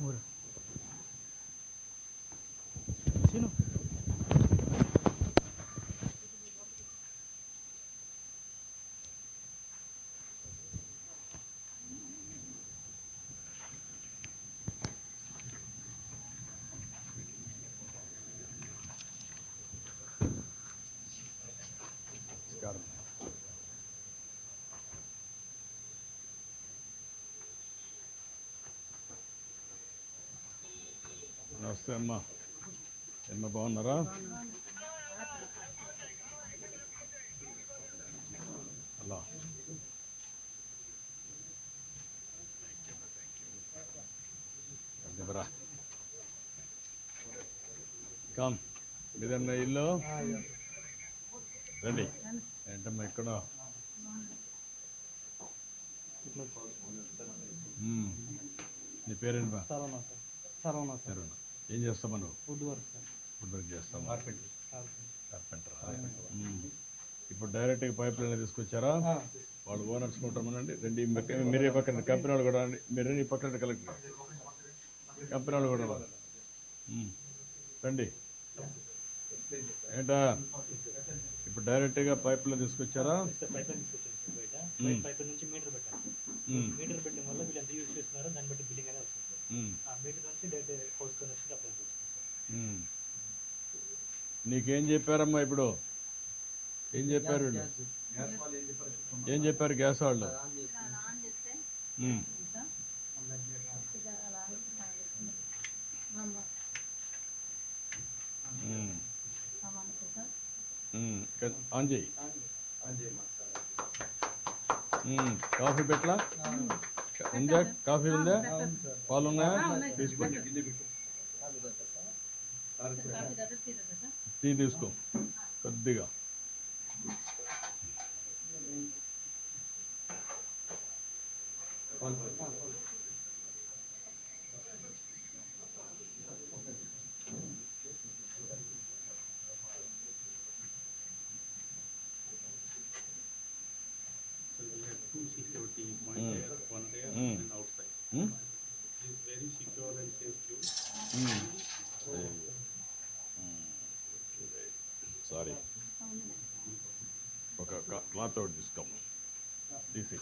ఊరు చిను నమస్కారం. నమస్తే అమ్మా. అమ్మ బాగున్నారా? అలా రా కామ్ మీదన్న ఇల్లు రండి. ఏంటమ్మా ఇక్కడ నీ పేరేంటి బా? సరేనా. ఏం చేస్తామా నువ్వు? ఫుడ్ వర్క్ చేస్తామా? కార్పెంటర్. ఇప్పుడు డైరెక్ట్గా పైప్ లైన్ తీసుకొచ్చారా? వాళ్ళు ఓనర్స్ కొంటామనండి. రెండు మీరే పక్కన కంపెనీ వాళ్ళు కూడా మీరు ఈ పక్కన కలెక్టర్ కంపెనీ వాళ్ళు కూడా రండి. ఏంటా ఇప్పుడు డైరెక్ట్గా పైపులో తీసుకొచ్చారా? పైప్ నుంచి మీటర్ పెట్టాలి. మీటర్ పెట్టడం వల్ల వీళ్ళు ఎంత యూజ్ చేస్తున్నారో దాన్ని బట్టి బిల్లింగ్ అనేది వస్తుంది. ఆ మీటర్ నుంచి డైరెక్ట్ హౌస్ కనెక్షన్ అప్లై చేస్తుంది. నీకేం చెప్పారమ్మా ఇప్పుడు? ఏం చెప్పారు వీళ్ళు? ఏం చెప్పారు గ్యాస్ వాళ్ళు? ఆన్ చేయి. కాఫీ పెట్టలా? ఉందా? కాఫీ ఉందా? పాలు ఉన్నాయా? తీసుకోండి. టీ తీసుకో కొద్దిగా. Security, one there and outside. It's very secure and safe too. Sorry, ఒక క్లాత్ ఒకటి తీసుకోము. తీసి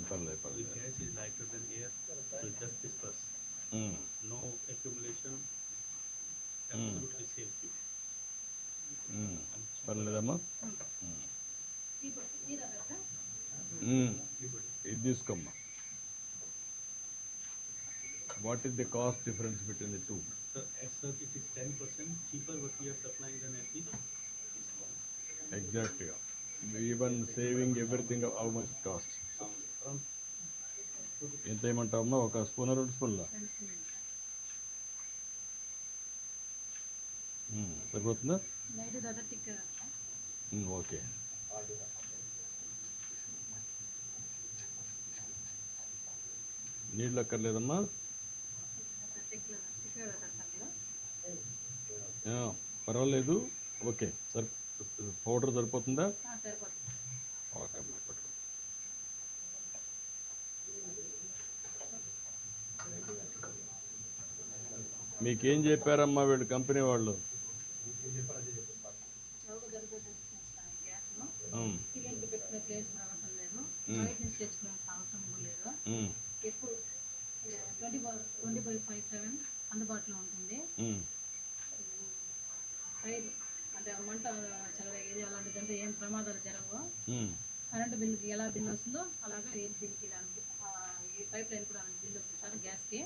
పర్లేదు The పర్లేదు. gas is lighter than air, so just discuss. No accumulation, absolutely safe too. పర్లేదమ్మా. ఇది తీసుకోమ్మా. What is the cost difference between the two? So at search it is 10% cheaper what we are supplying than at the ఎగ్జాక్ట్గా. Even saving everything. How much cost? ఎంత ఏమంటావమ్మా? ఒక spoon, 2 స్పూన్లా సరిపోతుందా? Okay. నీళ్ళు అక్కర్లేదమ్మా? పర్వాలేదు. Okay సరి powder సరిపోతుందా? Okay అమ్మా పట్టుకో. మీకేం చెప్పారమ్మా వీళ్ళు కంపెనీ వాళ్ళు? ఎప్పుడు 24/7 అందుబాటులో ఉంటుంది. అంటే మంట చెలరేగేది అలాంటిదంటే ఏం ప్రమాదాలు జరగవు. కరెంటు బిల్లుకి ఎలా బిల్లు వస్తుందో అలాగా ఈ బిల్లుకి ఈ పైప్ లైన్ కూడా బిల్లు వస్తుంది సార్. గ్యాస్కి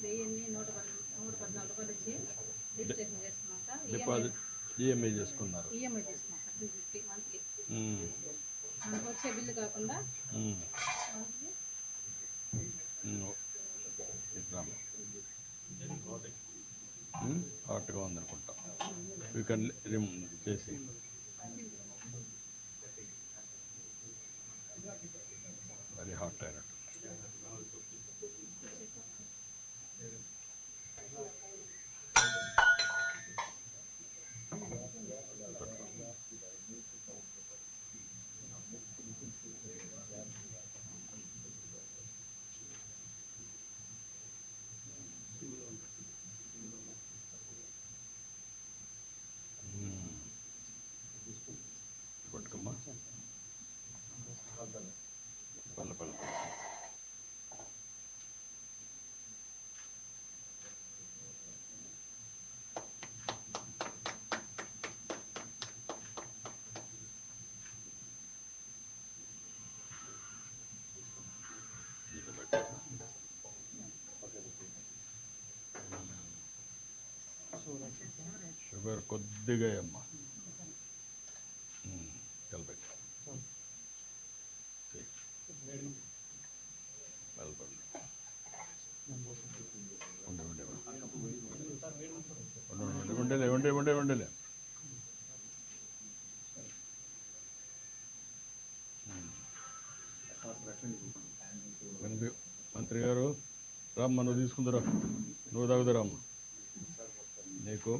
1,114 రూపాయలు ఇచ్చి రిజిస్ట్రేషన్ చేసుకున్నాం సార్. ఈఎంఐ చేసుకున్నారు. ఈఎంఐ చేసుకున్నాం సార్ 250 మంత్లీ. మనకు వచ్చే బిల్లు కాకుండా హాట్గా ఉందనుకుంటా. యూ కెన్ రిమూవ్ చేసి. వెరీ హాట్ అయినట్టు. షుగర్ కొద్దిగా అమ్మా కలిపెట్టి కలపండి ఉండలే మంత్రి గారు రామ్మ నువ్వు తీసుకుందరా నువ్వు తాగుదరామ్మ నీకు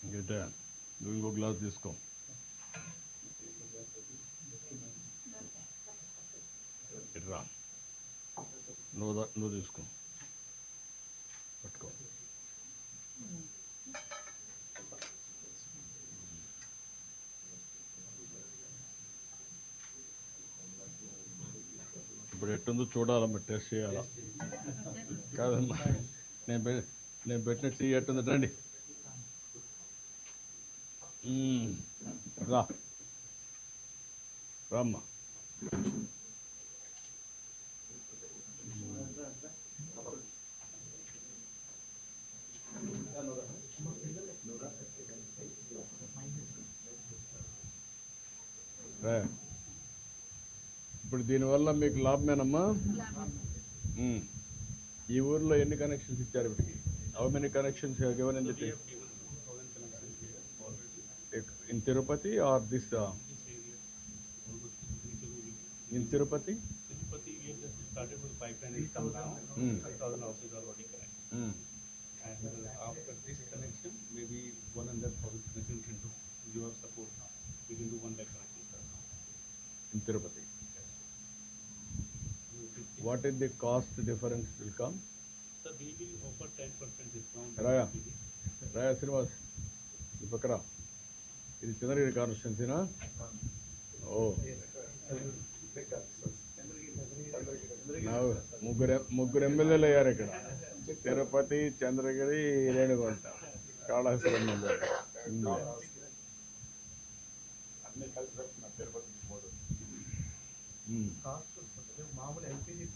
ఇంకేటా నువ్వు ఇంకో గ్లాస్ తీసుకో ఇట్రా నువ్వు తీసుకో పట్టుకో ఇప్పుడు ఎట్టుందో చూడాలమ్మా టెస్ట్ చేయాలా కాదమ్మా నేను పెట్టిన టీ ఎట్టుందో రండి రామ్మా ఇప్పుడు దీనివల్ల మీకు లాభమేనమ్మా ఈ ఊర్లో ఎన్ని కనెక్షన్స్ ఇచ్చారు ఇప్పటికి how many connections given in the in Tirupati or this in Tirupati? Tirupati, we have just started with pipeline system now. 5,000 houses are already connected. And after this connection, maybe 100,000 connections into your support now. We can do 1 lakh connections now. In Tirupati. What is the cost difference will come? So we will offer 10% discount. Raya Srinivas, Ipakara. ఇది చంద్రగిరి కాన్స్టిట్యున్సీనా ఓ ముగ్గురు ఎమ్మెల్యేలు అయ్యారు ఇక్కడ Tirupati Chandragiri Renigunta Kalahasti MLA మామూలు LPG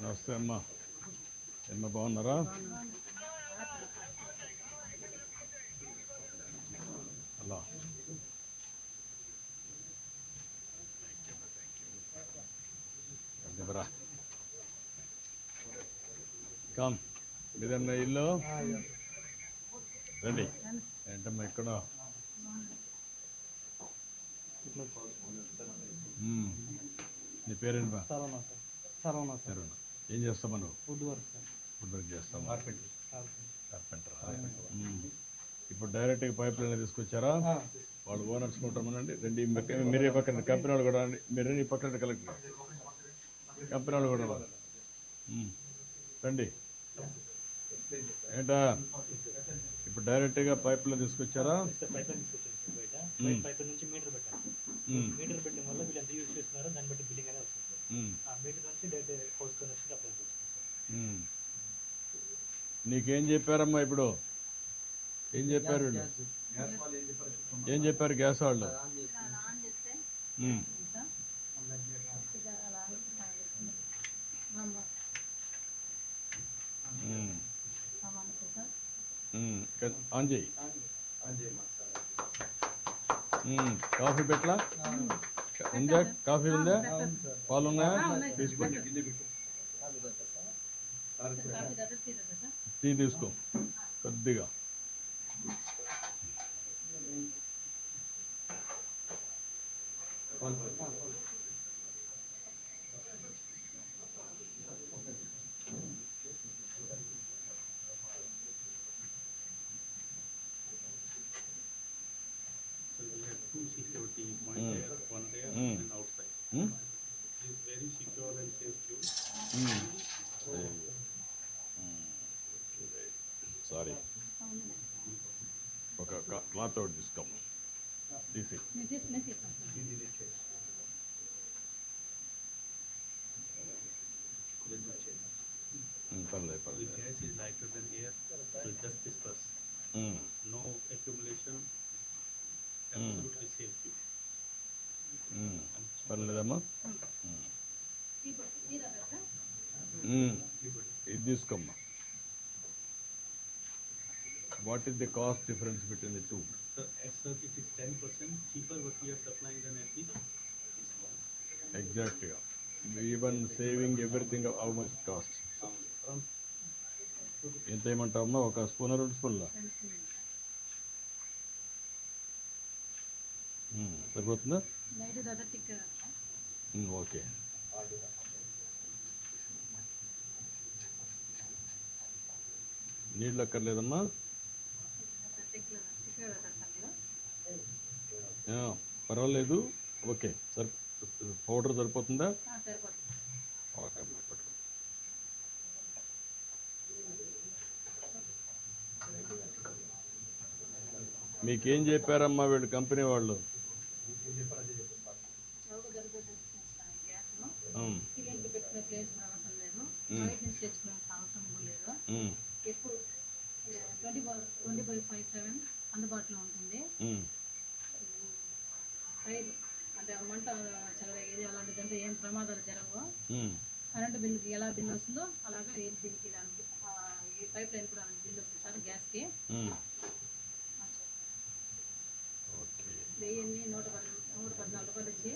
నమస్తే అమ్మా అమ్మ బాగున్నారా అలా బరా కామ్ మీదన్న ఇల్లు రండి ఏంటమ్మా ఇక్కడ నీ పేరేంటి బా సరవణ ఏం చేస్తామా నువ్వు food work sir food work చేస్తాం కార్పెంటర్ ఇప్పుడు డైరెక్ట్గా పైప్ లైన్ తీసుకొచ్చారా వాళ్ళు ఓనర్స్ ఉంటామనండి రెండు మీరే పక్కన కంపెనీ వాళ్ళు కూడా మీరు ఈ పక్కన కలెక్టర్ కంపెనీ వాళ్ళు కూడా రండి ఏంటా ఇప్పుడు డైరెక్ట్గా పైప్ లైన్ తీసుకొచ్చారా పైప్ నుంచి మీటర్ పెట్టాలి మీటర్ పెట్టడం వల్ల వీళ్ళు ఎంత యూజ్ చేస్తున్నారో దాన్ని బట్టి బిల్లింగ్ అనేది వస్తుంది ఆ మీటర్ నుంచి డైరెక్ట్ హౌస్ కనెక్షన్ అప్లై చేస్తుంది. నీకేం చెప్పారమ్మా ఇప్పుడు ఏం చెప్పారు ఏం చెప్పారు గ్యాస్ వాళ్ళు ఆన్ చేయి కాఫీ పెట్టలా ఉందా కాఫీ ఉందా పాలు ఉన్నాయా తీసుకోండి టీ తీసుకో కొద్దిగా So we have two security, one there, one there, and outside. It's very secure and safe tube. Sorry ఒక క్లాత్ ఒకటి తీసుకోము తీసి నేను తీస్తాను సార్. పర్లేదు The పర్లేదు gas is lighter than air, so it just disperse. No accumulation. Absolutely safe tube. పర్లేదమ్మా tea తాగారా సార్? ఇది తీసుకోమ్మా what is the cost difference between the two So as such, it is 10% cheaper what we are supplying than FD. ఎగ్జాక్ట్గా even saving everything how much cost Around ఎంత ఏమంటావమ్మా ఒక spoon 2 స్పూన్ల సరిపోతుందా night దాదా tick okay నీళ్ళు అక్కర్లేదమ్మా tick sir మీరు పర్వాలేదు okay powder సరిపోతుందా సరిపోతుంది. ఓకే అమ్మా పట్టుకో మీకేం చెప్పారమ్మా వీళ్ళు కంపెనీ వాళ్ళు చౌక దొరుకుతుంది గ్యాస్ ఉమ్, సిలిండర్ పెట్టుకునే ప్లేస్ అవసరం లేదు, బయట నుంచి తెచ్చుకునే అవసరం కూడా లేదు. ఉమ్, ఎప్పుడు 24/7 అందుబాటులో ఉంటుంది. ఉమ్, ఫైర్ అంటే మంట చెలరేగేది అలాంటిదంటే ఏం ప్రమాదాలు జరగవు. ఉమ్. కరెంటు బిల్లుకి ఎలా బిల్లు వస్తుందో అలాగే ఈ దీనికి దానికి ఈ పైప్ లైన్ కూడా బిల్లు వస్తుంది సార్ గ్యాస్కి. ఉమ్. ఓకే 1,114 రూపాయలు ఇచ్చి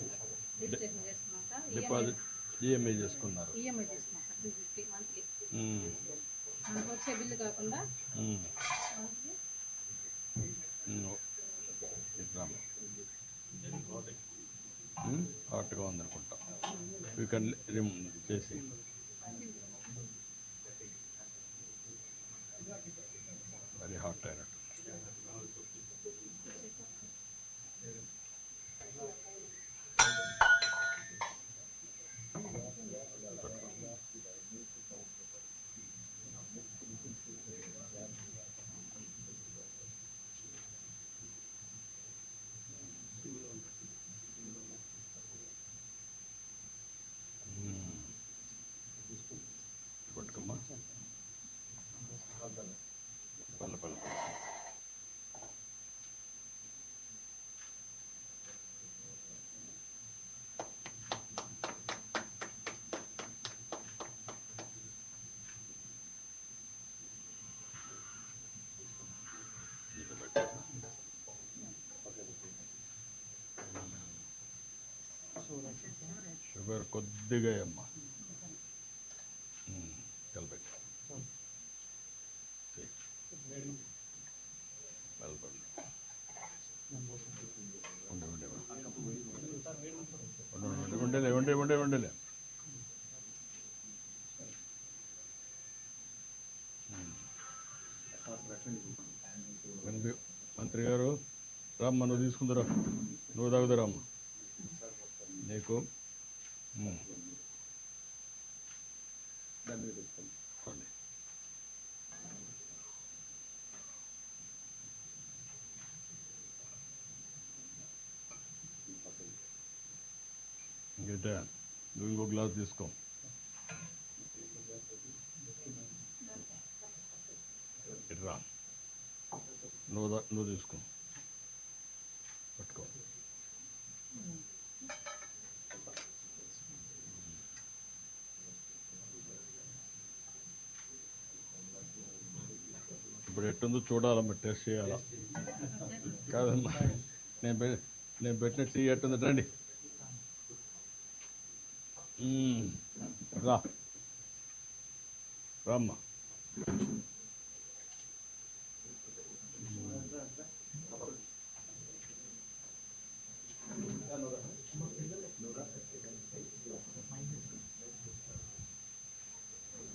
రిజిస్ట్రేషన్ చేసుకున్నాం సార్. డిపాజిట్ ఈఎంఐ చేసుకున్నారు ఈఎంఐ తీసుకున్నాం సార్ 250 మంత్లీ. ఉమ్, మనకు వచ్చే బిల్లు కాకుండా ఉమ్, మంత్లీ ఉమ్. ఇద్దాము very hot. హాట్గా ఉందనుకుంటా యూ కెన్ రిమూవ్ చేసి వెరీ హాట్ అయినట్టు పట్టుకోమ్మా పల్ల పల్ల షుగర్ కొద్దిగా అమ్మా కలిపెట్టి ఉండలే మంత్రి గారు రామ్మ నువ్వు తీసుకుందరా నువ్వు తాగుదరామ్మ నీకు రండి. ఇంకైతే నువ్వు ఇంకో గ్లాస్ తీసుకో ఇట్రా నువ్వు తీసుకో పట్టుకో ఇప్పుడు ఎట్టుందో చూడాలమ్మా టెస్ట్ చేయాలా కాదమ్మా నేను పెట్టిన టీ ఎట్టుంది రండి రా రామ్మా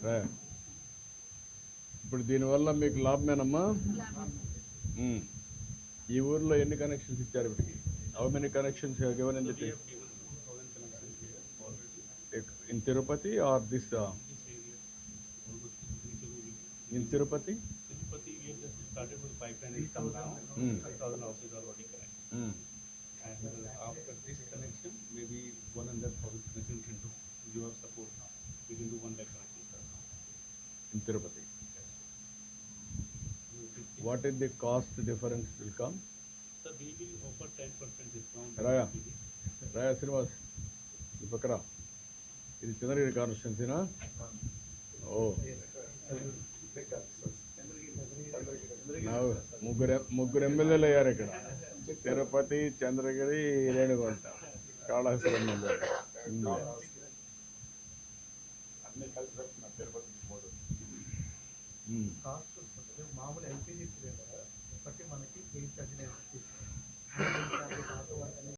రా. ఇప్పుడు దీనివల్ల మీకు లాభమేనమ్మా? ఉమ్. ఈ ఊర్లో ఎన్ని కనెక్షన్స్ ఇచ్చారు ఇప్పటికి? How many connections given in the We have given 2,000 connections here already. in Tirupati or this This area, almost reachable. in Tirupati? Tirupati, we have just started with pipeline income now. 5,000 houses already connected. Mm. And after this connection, maybe 100,000 connections into your support now. We can do 1 lakh connections. In Tirupati. What is the cost difference will come? So we will offer 10% discount. Raya. రాయా శ్రీనివాస్ ఈ పక్కన ఇది చంద్రగిరి కాన్స్టిట్యున్సీనా? ఓ ముగ్గురు ఎమ్మెల్యేలు అయ్యారు ఇక్కడ, Tirupati, Chandragiri, Renigunta, Kalahasti MLA. Cost వస్తుంది మామూలు LPG cylinder ఒకటి మనకి 839 రూపీస్.